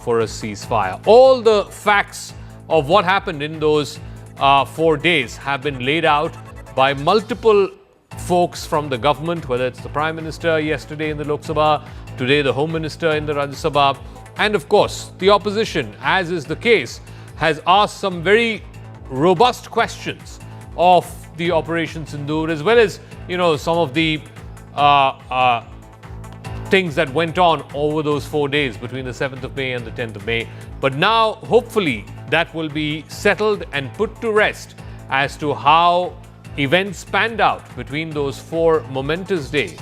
for a ceasefire. All the facts of what happened in those 4 days have been laid out by multiple folks from the government, whether it's the Prime Minister yesterday in the Lok Sabha, today the Home Minister in the Rajya Sabha, and of course the opposition, as is the case, has asked some very robust questions of the Operation Sindoor, as well as, some of the things that went on over those 4 days between the 7th of May and the 10th of May. But now, hopefully, that will be settled and put to rest as to how events panned out between those 4 momentous days,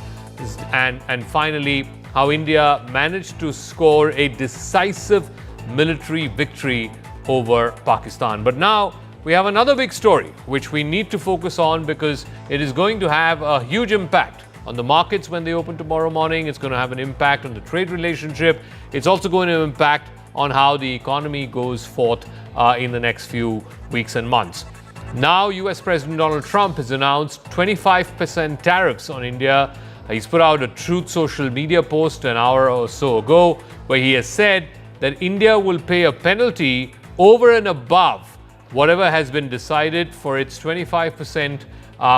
and finally, how India managed to score a decisive military victory over Pakistan. But now, we have another big story which we need to focus on, because it is going to have a huge impact on the markets when they open tomorrow morning. It's going to have an impact on the trade relationship. It's also going to impact on how the economy goes forth in the next few weeks and months. Now, US President Donald Trump has announced 25% tariffs on India. He's put out a Truth social media post an hour or so ago where he has said that India will pay a penalty over and above whatever has been decided for its 25%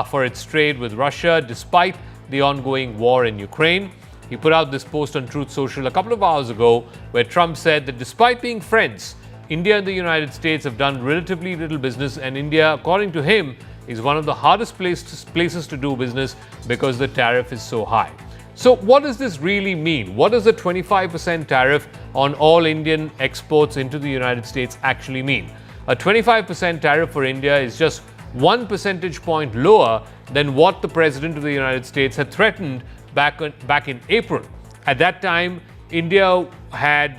for its trade with Russia, despite the ongoing war in Ukraine. He put out this post on Truth Social a couple of hours ago where Trump said that despite being friends, India and the United States have done relatively little business, and India, according to him, is one of the hardest places to do business because the tariff is so high. So what does this really mean? What does the 25% tariff on all Indian exports into the United States actually mean? A 25% tariff for India is just 1 percentage point lower than what the President of the United States had threatened back in April. At that time, India had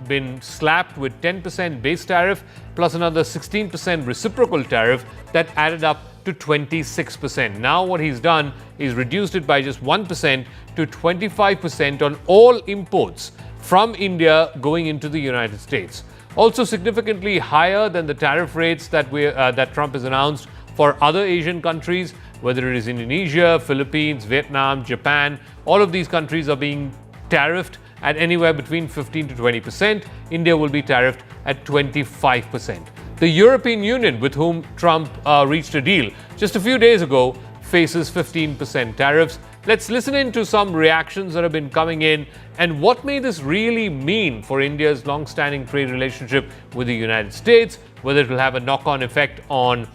been slapped with 10% base tariff plus another 16% reciprocal tariff that added up to 26%. Now what he's done is reduced it by just 1% to 25% on all imports from India going into the United States. Also significantly higher than the tariff rates that Trump has announced for other Asian countries, whether it is Indonesia, Philippines, Vietnam, Japan. All of these countries are being tariffed at anywhere between 15 to 20%. India will be tariffed at 25%. The European Union, with whom Trump reached a deal just a few days ago, faces 15% tariffs. Let's listen in to some reactions that have been coming in, and what may this really mean for India's long-standing trade relationship with the United States, whether it will have a knock-on effect on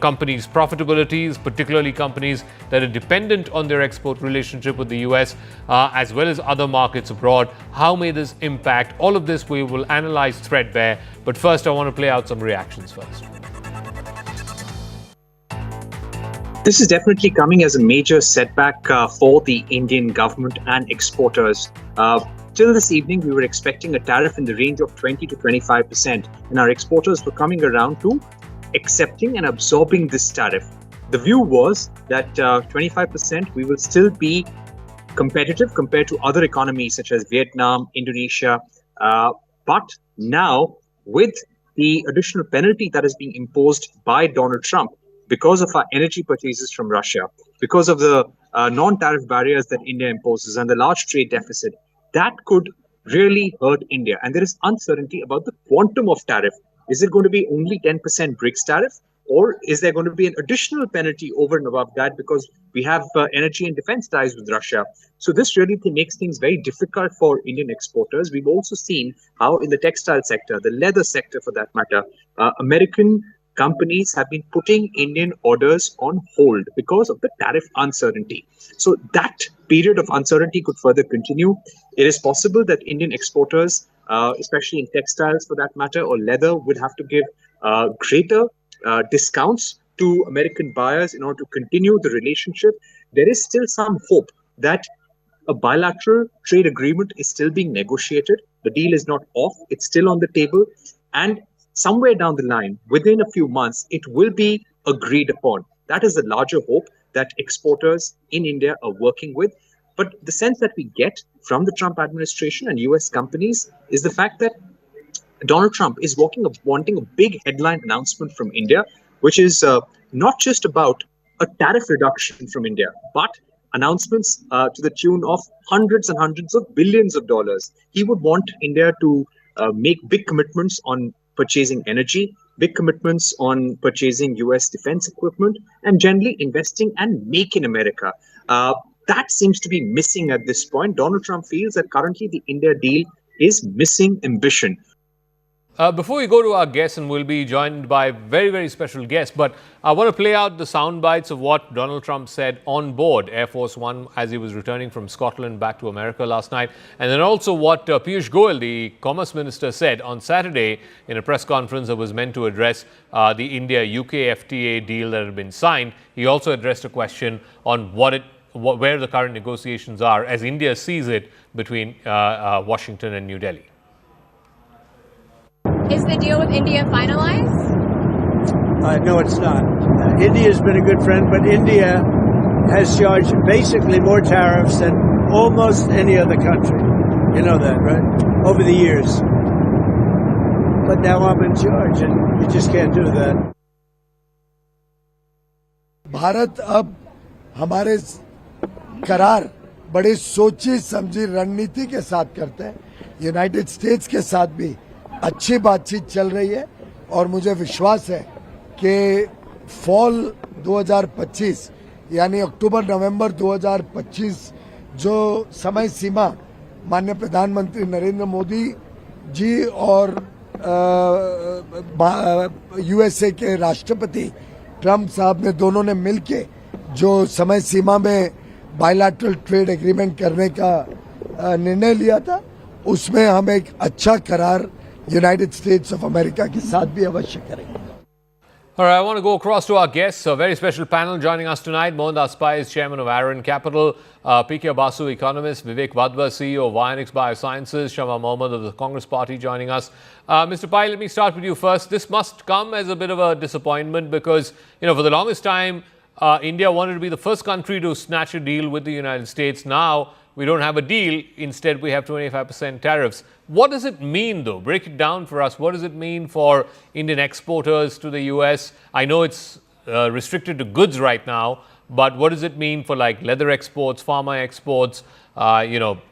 companies' profitabilities, particularly companies that are dependent on their export relationship with the US, as well as other markets abroad. How may this impact? All of this we will analyze threadbare. But first, I want to play out some reactions first. This is definitely coming as a major setback for the Indian government and exporters. Till this evening, we were expecting a tariff in the range of 20 to 25%, and our exporters were coming around to accepting and absorbing this tariff. The view was that 25% we will still be competitive compared to other economies such as Vietnam, Indonesia. But now, with the additional penalty that is being imposed by Donald Trump because of our energy purchases from Russia, because of the non-tariff barriers that India imposes and the large trade deficit, that could really hurt India. And there is uncertainty about the quantum of tariff. Is it going to be only 10% BRICS tariff, or is there going to be an additional penalty over and above that because we have energy and defense ties with Russia? So this really makes things very difficult for Indian exporters. We've also seen how in the textile sector, the leather sector for that matter, American companies have been putting Indian orders on hold because of the tariff uncertainty. So that period of uncertainty could further continue. It is possible that Indian exporters, especially in textiles for that matter, or leather, would have to give greater discounts to American buyers in order to continue the relationship. There is still some hope that a bilateral trade agreement is still being negotiated. The deal is not off. It's still on the table. And somewhere down the line, within a few months, it will be agreed upon. That is the larger hope that exporters in India are working with. But the sense that we get from the Trump administration and US companies is the fact that Donald Trump is wanting a big headline announcement from India, which is not just about a tariff reduction from India, but announcements to the tune of hundreds and hundreds of billions of dollars. He would want India to make big commitments on purchasing energy, big commitments on purchasing US defense equipment, and generally investing and make in America. That seems to be missing at this point. Donald Trump feels that currently the India deal is missing ambition. Before we go to our guests, and we'll be joined by very, very special guests, but I want to play out the sound bites of what Donald Trump said on board Air Force One as he was returning from Scotland back to America last night, and then also what Piyush Goyal, the Commerce Minister, said on Saturday in a press conference that was meant to address the India-UK FTA deal that had been signed. He also addressed a question on where the current negotiations are as India sees it between Washington and New Delhi. Is the deal with India finalized? No, it's not. India's been a good friend, but India has charged basically more tariffs than almost any other country. You know that, right? Over the years. But now I'm in charge, and you just can't do that. Bharat अब हमारे करार बड़े सोची समझी रणनीति के साथ करते हैं. यूनाइटेड स्टेट्स के साथ भी अच्छी बातचीत चल रही है और मुझे विश्वास है कि फॉल 2025 यानी अक्टूबर नवंबर 2025 जो समय सीमा माननीय प्रधानमंत्री नरेंद्र मोदी जी और यूएसए के राष्ट्रपति ट्रम्प साहब ने दोनों ने मिलके जो समय सीमा में बायलैटरल ट्रेड एग्रीमेंट करने का निर्णय लिया था उसमें हम एक अच्छा करार United States of America के साथ भी अवश्य करेंगे. All right, I want to go across to our guests. A very special panel joining us tonight. Mohandas Pai is chairman of Aaron Capital, P.K. Basu, economist, Vivek Vadva, CEO of Vionics Biosciences, Shama Mohammed of the Congress Party joining us. Mr. Pai, let me start with you first. This must come as a bit of a disappointment because, for the longest time, India wanted to be the first country to snatch a deal with the United States. Now, we don't have a deal. Instead, we have 25% tariffs. What does it mean, though? Break it down for us. What does it mean for Indian exporters to the US? I know it's restricted to goods right now, but what does it mean for like leather exports, pharma exports,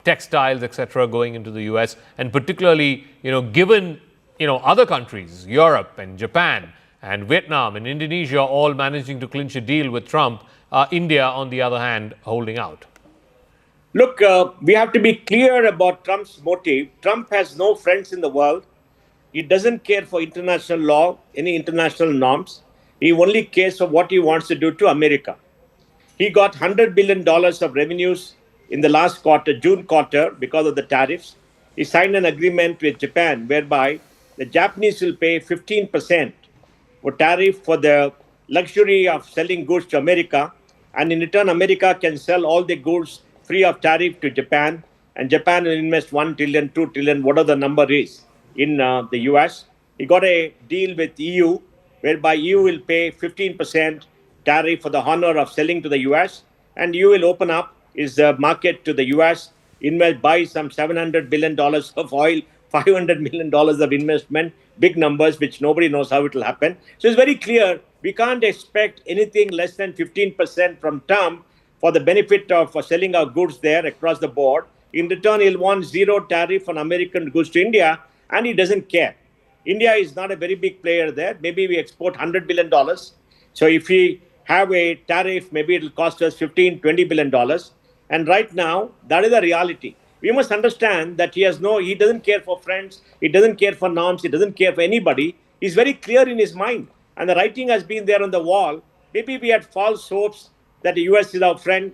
textiles, etc., going into the US? And particularly, given, other countries, Europe and Japan and Vietnam and Indonesia all managing to clinch a deal with Trump, India, on the other hand, holding out. Look, we have to be clear about Trump's motive. Trump has no friends in the world. He doesn't care for international law, any international norms. He only cares for what he wants to do to America. He got $100 billion of revenues in the last quarter, June quarter, because of the tariffs. He signed an agreement with Japan whereby the Japanese will pay 15% for tariff for the luxury of selling goods to America. And in return, America can sell all the goods free of tariff to Japan, and Japan will invest 1 trillion, 2 trillion, whatever the number is, in the US. He got a deal with EU, whereby EU will pay 15% tariff for the honor of selling to the US, and EU will open up his market to the US, buy some $700 billion of oil, $500 million of investment, big numbers, which nobody knows how it will happen. So it's very clear, we can't expect anything less than 15% from Trump for the benefit of selling our goods there across the board. In return, he'll want zero tariff on American goods to India, and he doesn't care. India is not a very big player there. Maybe we export $100 billion. So if we have a tariff, maybe it'll cost us $15, $20 billion. And right now, that is the reality. We must understand that he doesn't care for friends, he doesn't care for norms, he doesn't care for anybody. He's very clear in his mind. And the writing has been there on the wall. Maybe we had false hopes that the US is our friend,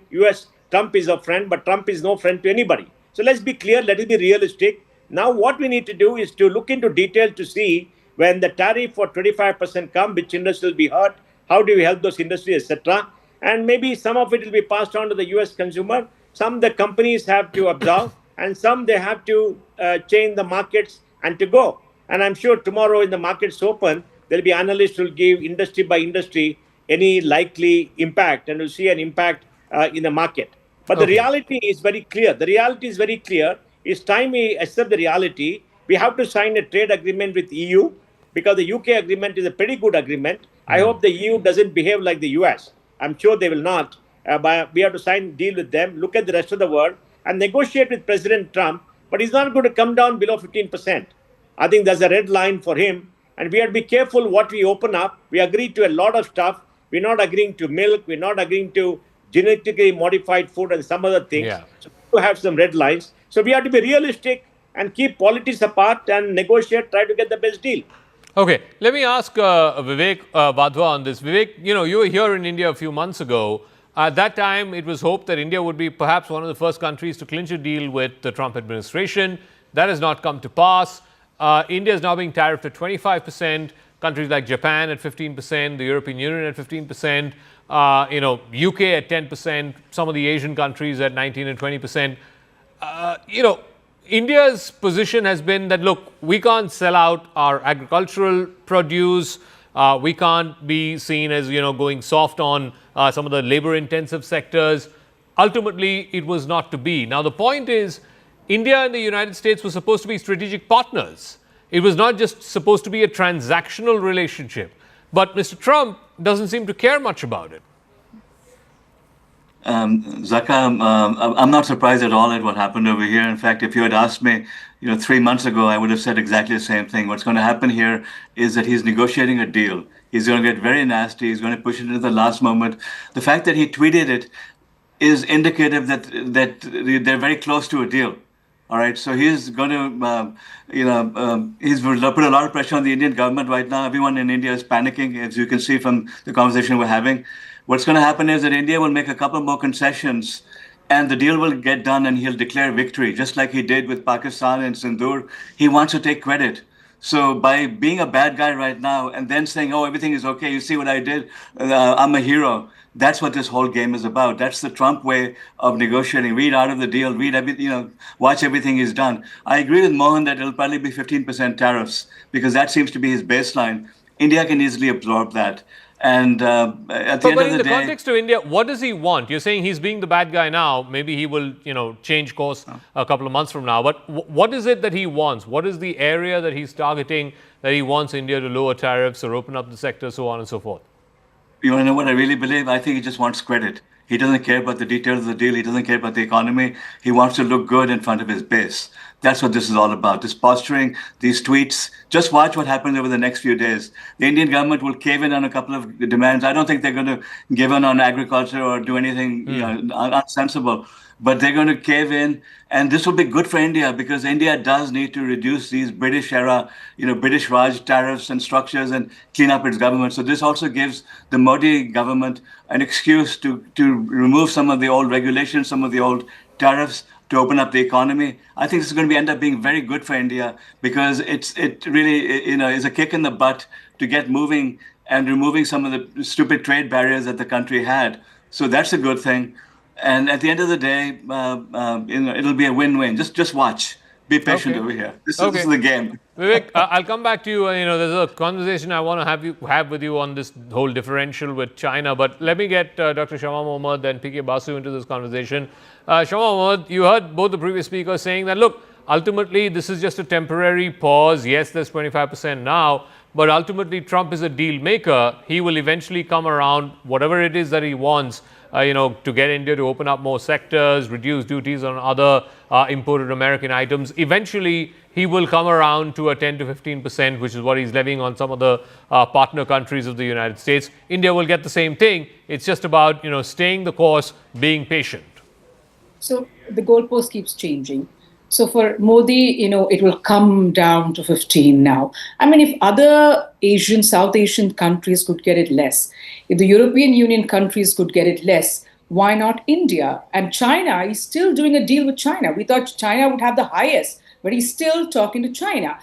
Trump is our friend, but Trump is no friend to anybody. So let's be clear, let us be realistic. Now what we need to do is to look into detail to see when the tariff for 25% come, which industry will be hurt, how do we help those industries, etc. And maybe some of it will be passed on to the US consumer, some the companies have to absorb, and some they have to change the markets and to go. And I'm sure tomorrow in the markets open, there will be analysts who will give industry by industry any likely impact, and we'll see an impact in the market. But the reality is very clear. The reality is very clear. It's time we accept the reality. We have to sign a trade agreement with EU because the UK agreement is a pretty good agreement. I hope the EU doesn't behave like the US. I'm sure they will not. But we have to sign a deal with them, look at the rest of the world, and negotiate with President Trump. But he's not going to come down below 15%. I think that's a red line for him. And we have to be careful what we open up. We agree to a lot of stuff. We're not agreeing to milk. We're not agreeing to genetically modified food and some other things. Yeah. So we have some red lines. So we have to be realistic and keep politics apart and negotiate, try to get the best deal. Okay, let me ask Vivek Vadhwa on this. Vivek, you were here in India a few months ago. At that time, it was hoped that India would be perhaps one of the first countries to clinch a deal with the Trump administration. That has not come to pass. India is now being tariffed at 25%. Countries like Japan at 15%, the European Union at 15%, UK at 10%, some of the Asian countries at 19 and 20%. India's position has been that, look, we can't sell out our agricultural produce. We can't be seen as, going soft on some of the labor-intensive sectors. Ultimately, it was not to be. Now, the point is, India and the United States were supposed to be strategic partners. It was not just supposed to be a transactional relationship. But Mr. Trump doesn't seem to care much about it. Zaka, I'm not surprised at all at what happened over here. In fact, if you had asked me, 3 months ago, I would have said exactly the same thing. What's going to happen here is that he's negotiating a deal. He's going to get very nasty. He's going to push it into the last moment. The fact that he tweeted it is indicative that they're very close to a deal. All right, so he's going to, he's put a lot of pressure on the Indian government right now. Everyone in India is panicking, as you can see from the conversation we're having. What's going to happen is that India will make a couple more concessions and the deal will get done and he'll declare victory, just like he did with Pakistan and Sindoor. He wants to take credit. So by being a bad guy right now and then saying, oh, everything is okay, you see what I did, I'm a hero. That's what this whole game is about. That's the Trump way of negotiating. Read out of the deal, read everything, watch everything he's done. I agree with Mohan that it'll probably be 15% tariffs because that seems to be his baseline. India can easily absorb that. And at the end of the day... But in the context of India, what does he want? You're saying he's being the bad guy now. Maybe he will, change course a couple of months from now. But what is it that he wants? What is the area that he's targeting that he wants India to lower tariffs or open up the sector, so on and so forth? You want to know what I really believe? I think he just wants credit. He doesn't care about the details of the deal. He doesn't care about the economy. He wants to look good in front of his base. That's what this is all about. This posturing, these tweets. Just watch what happens over the next few days. The Indian government will cave in on a couple of demands. I don't think they're going to give in on agriculture or do anything unsensible. But they're going to cave in. And this will be good for India because India does need to reduce these British era, British Raj tariffs and structures and clean up its government. So this also gives the Modi government an excuse to remove some of the old regulations, some of the old tariffs, to open up the economy. I think this is going to end up being very good for India because it really is a kick in the butt to get moving and removing some of the stupid trade barriers that the country had. So that's a good thing. And at the end of the day, it'll be a win-win. Just watch. Be patient over here. This is the game. Vivek, I'll come back to you. There's a conversation I want to have with you on this whole differential with China. But let me get Dr. Shama Mohammad and PK Basu into this conversation. Shama Mohammad, you heard both the previous speakers saying that, look, ultimately, this is just a temporary pause. Yes, there's 25% now. But ultimately, Trump is a deal maker. He will eventually come around, whatever it is that he wants, to get India to open up more sectors, reduce duties on other imported American items. Eventually, he will come around to a 10 to 15%, which is what he's levying on some of the partner countries of the United States. India will get the same thing. It's just about, staying the course, being patient. So the goalpost keeps changing. So for Modi, it will come down to 15 now. I mean, if other South Asian countries could get it less, if the European Union countries could get it less, why not India? And China, he's still doing a deal with China. We thought China would have the highest, but he's still talking to China.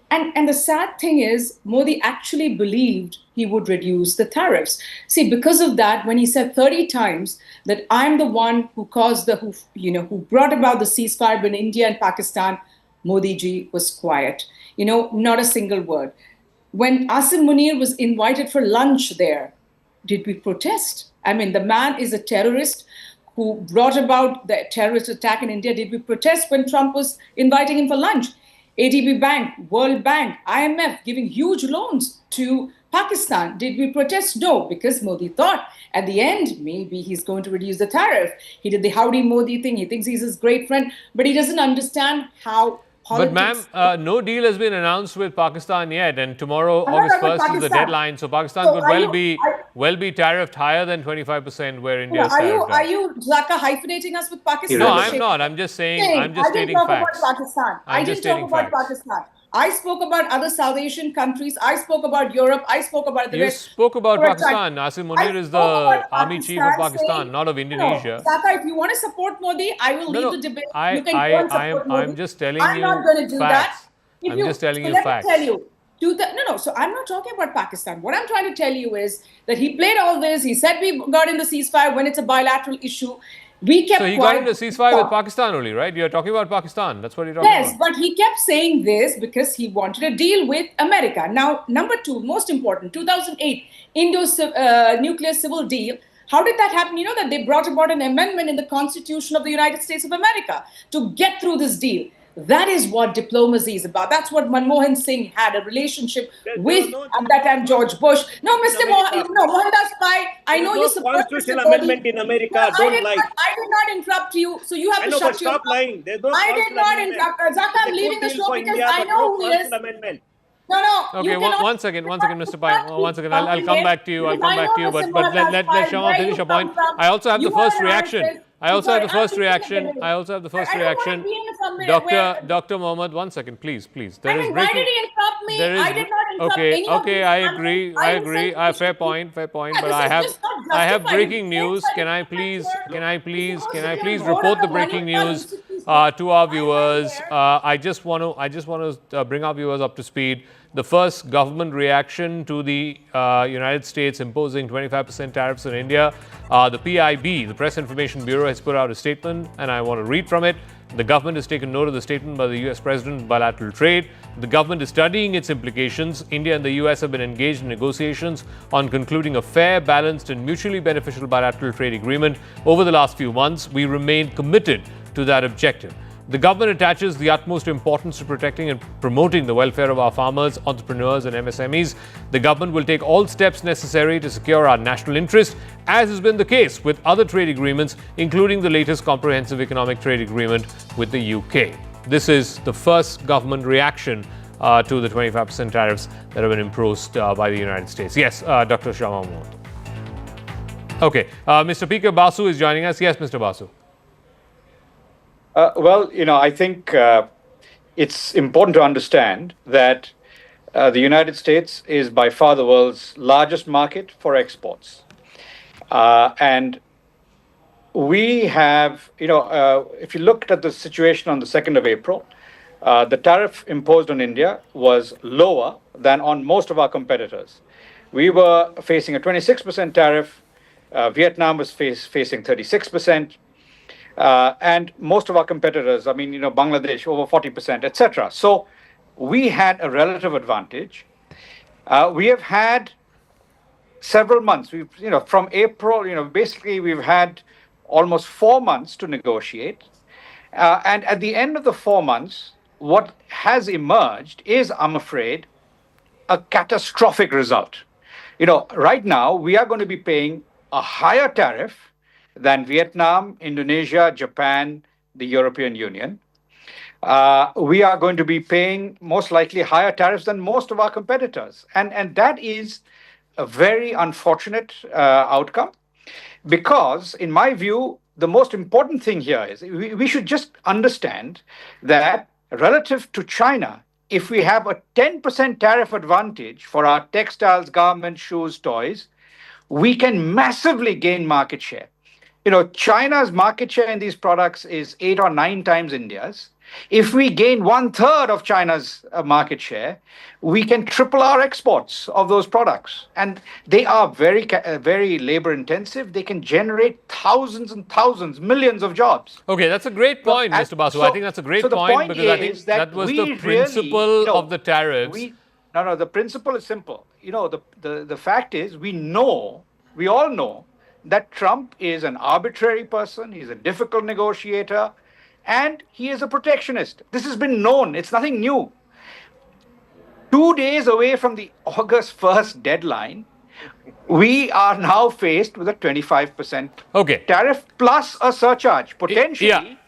And the sad thing is, Modi actually believed he would reduce the tariffs. See, because of that, when he said 30 times that I'm the one who who brought about the ceasefire between India and Pakistan, Modi ji was quiet. Not a single word. When Asim Munir was invited for lunch there, did we protest? I mean, the man is a terrorist who brought about the terrorist attack in India. Did we protest when Trump was inviting him for lunch? ADB Bank, World Bank, IMF giving huge loans to Pakistan. Did we protest? No, because Modi thought at the end, maybe he's going to reduce the tariff. He did the Howdy Modi thing. He thinks he's his great friend, but he doesn't understand how But politics. ma'am, no deal has been announced with Pakistan yet, and tomorrow, I'm not August talking 1st, is the Pakistan. deadline. So Pakistan So could are well you- be tariffed higher than 25%, where India is Are tariffed at. you Zaka hyphenating us with Pakistan? No, Irrelevant. I'm not. I'm just saying. I'm just I didn't stating talk facts. about Pakistan. I'm I just didn't talk stating about facts. Pakistan. I spoke about other South Asian countries. I spoke about Europe. I spoke about the You rest. spoke about Correct. Pakistan. Asim Munir I is spoke the about army chief of Pakistan, saying, not of Indonesia. No, Zaka, if you want to support Modi, I will leave the debate. You can go and support Modi. I'm just telling I'm you not going to do facts. that. If I'm just telling so you let facts. me tell you. So I'm not talking about Pakistan. What I'm trying to tell you is that he played all this. He said we got in the ceasefire when it's a bilateral issue. We kept So he quiet. got into ceasefire with Pakistan only, right? You're talking about Pakistan. That's what you're talking Yes, about. but he kept saying this because he wanted a deal with America. Now, number two, most important, 2008 Indo-nuclear civil deal. How did that happen? You know that they brought about an amendment in the Constitution of the United States of America to get through this deal. That is what diplomacy is about. That's what Manmohan Singh had a relationship with at that time George Bush. No, Mr. Mohandas Pai, I know you support constitutional Mr. Modi. amendment in America. No, Don't lie. I did not interrupt you, so you have I to know, shut but your stop mouth. lying. There's no I did constitutional not amendment. interrupt. Zaka, I'm It's a leaving good the deal show for because India, I but know no who he is. constitutional amendment. No. Okay, you cannot- one second, Mr. Pai. One second, I'll come back to you. I'll come I back to you. know, But Mr. but let Mohandas Shama Pai, finish where a point. you come from. I also have the You first are an reaction. artist. I also have the Sorry, first I'm leaving the reaction. debate. I also have the first I don't want reaction. to be in somewhere where- Dr. Mohammed, 1 second, please. I mean, why did he interrupt me? There is I did not interrupt okay, any of okay. these I comments. agree. I I listened agree. to Fair you. point. Yeah, But this I is have just not I have justified. breaking It's news. like Can I a please supposed to be a report voter the of breaking manual news institutions. to our Why am I viewers? here? I just want to bring our viewers up to speed. The first government reaction to the United States imposing 25% tariffs on India. The PIB, the Press Information Bureau, has put out a statement, and I want to read from it. The government has taken note of the statement by the US President on bilateral trade. The government is studying its implications. India and the US have been engaged in negotiations on concluding a fair, balanced, and mutually beneficial bilateral trade agreement over the last few months. We remain committed to that objective. The government attaches the utmost importance to protecting and promoting the welfare of our farmers, entrepreneurs, and MSMEs. The government will take all steps necessary to secure our national interest, as has been the case with other trade agreements, including the latest comprehensive economic trade agreement with the UK. This is the first government reaction to the 25% tariffs that have been imposed by the United States. Yes, Dr. Shah Mahmood. Okay, Mr. P.K. Basu is joining us. Yes, Mr. Basu. I think it's important to understand that the United States is by far the world's largest market for exports. And we have, if you looked at the situation on the 2nd of April, the tariff imposed on India was lower than on most of our competitors. We were facing a 26% tariff. Vietnam was facing 36%. And most of our competitors, Bangladesh, over 40%, etc. So we had a relative advantage. We have had several months. From April, basically we've had almost 4 months to negotiate. And at the end of the 4 months, what has emerged is, I'm afraid, a catastrophic result. Right now we are going to be paying a higher tariff than Vietnam, Indonesia, Japan, the European Union. We are going to be paying most likely higher tariffs than most of our competitors. And that is a very unfortunate outcome because, in my view, the most important thing here is we should just understand that relative to China, if we have a 10% tariff advantage for our textiles, garments, shoes, toys, we can massively gain market share. China's market share in these products is 8 or 9 times India's. If we gain 1/3 of China's market share, we can triple our exports of those products. And they are very labor intensive. They can generate thousands and thousands, millions of jobs. Okay, that's a great point, Mr. Basu. I think that's a great point because I think that was the principle of the tariffs. The principle is simple. The fact is we all know that Trump is an arbitrary person, he's a difficult negotiator, and he is a protectionist. This has been known, it's nothing new. 2 days away from the August 1st deadline, we are now faced with a 25% tariff plus a surcharge, potentially. Yeah.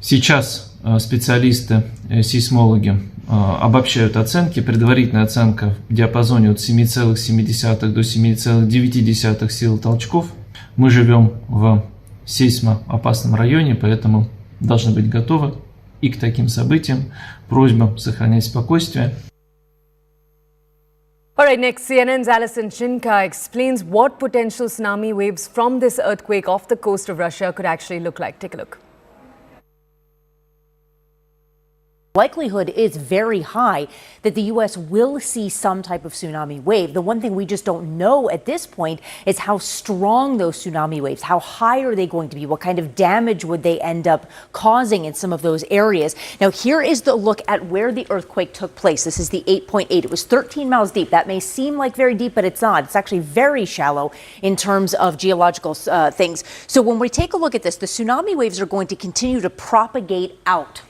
Сейчас специалисты, сейсмологи обобщают оценки. Предварительная оценка в диапазоне от 7,7 до 7,9 силы толчков. Мы живем в сейсмоопасном районе, поэтому должны быть готовы и к таким событиям. Просьба сохранять спокойствие. All right, next, CNN's Alison Chinka explains what potential tsunami waves from this earthquake off the coast of Russia could actually look like. Take a look. Likelihood is very high that the U.S. will see some type of tsunami wave. The one thing we just don't know at this point is how strong those tsunami waves, how high are they going to be, what kind of damage would they end up causing in some of those areas. Now, here is the look at where the earthquake took place. This is the 8.8. It was 13 miles deep. That may seem like very deep, but it's not. It's actually very shallow in terms of geological things. So when we take a look at this, the tsunami waves are going to continue to propagate outward.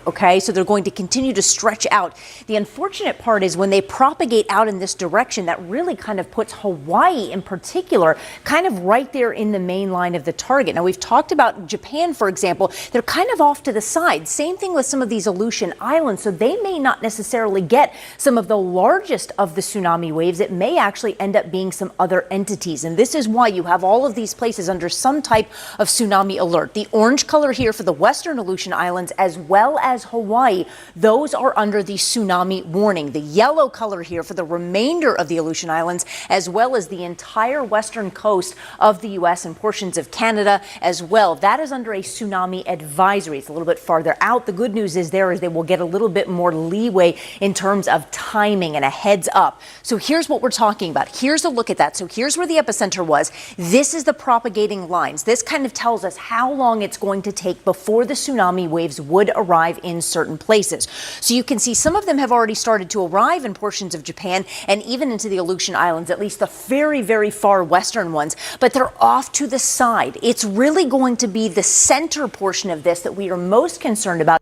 Okay, so they're going to continue to stretch out. The unfortunate part is when they propagate out in this direction, that really kind of puts Hawaii in particular kind of right there in the main line of the target. Now, we've talked about Japan, for example. They're kind of off to the side. Same thing with some of these Aleutian Islands, so they may not necessarily get some of the largest of the tsunami waves. It may actually end up being some other entities, and this is why you have all of these places under some type of tsunami alert. The orange color here for the western Aleutian Islands as well as Hawaii, those are under the tsunami warning. The yellow color here for the remainder of the Aleutian Islands, as well as the entire western coast of the U.S. and portions of Canada as well. That is under a tsunami advisory. It's a little bit farther out. The good news is they will get a little bit more leeway in terms of timing and a heads up. So here's what we're talking about. Here's a look at that. So here's where the epicenter was. This is the propagating lines. This kind of tells us how long it's going to take before the tsunami waves would arrive in certain places. So you can see some of them have already started to arrive in portions of Japan and even into the Aleutian Islands, at least the very, very far western ones, but they're off to the side. It's really going to be the center portion of this that we are most concerned about.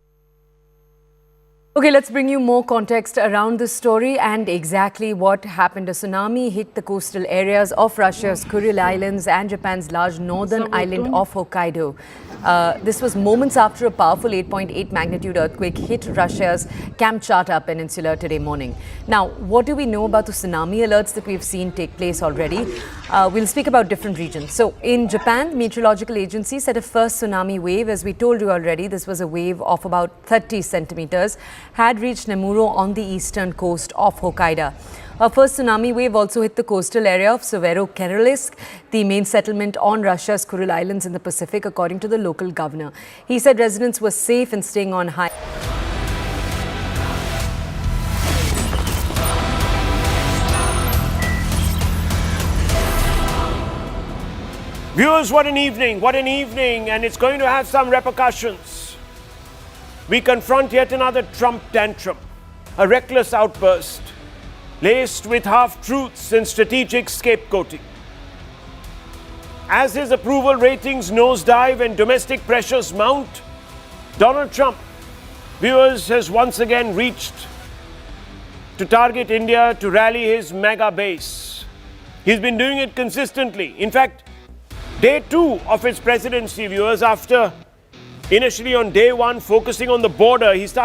Okay, let's bring you more context around this story and exactly what happened. A tsunami hit the coastal areas of Russia's Kuril Islands and Japan's large northern island of Hokkaido. This was moments after a powerful 8.8 magnitude earthquake hit Russia's Kamchatka Peninsula today morning. Now, what do we know about the tsunami alerts that we've seen take place already? We'll speak about different regions. So, in Japan, the meteorological agency said a first tsunami wave, as we told you already, this was a wave of about 30 centimeters, had reached Nemuro on the eastern coast of Hokkaido. A first tsunami wave also hit the coastal area of Severo-Kyrilsk, the main settlement on Russia's Kuril Islands in the Pacific, according to the local governor. He said residents were safe and staying on high. Viewers, what an evening, and it's going to have some repercussions. We confront yet another Trump tantrum, a reckless outburst, laced with half-truths and strategic scapegoating. As his approval ratings nosedive and domestic pressures mount, Donald Trump, viewers, has once again reached to target India to rally his mega base. He's been doing it consistently. In fact, day 2 of his presidency, viewers, after initially on day 1 focusing on the border, he started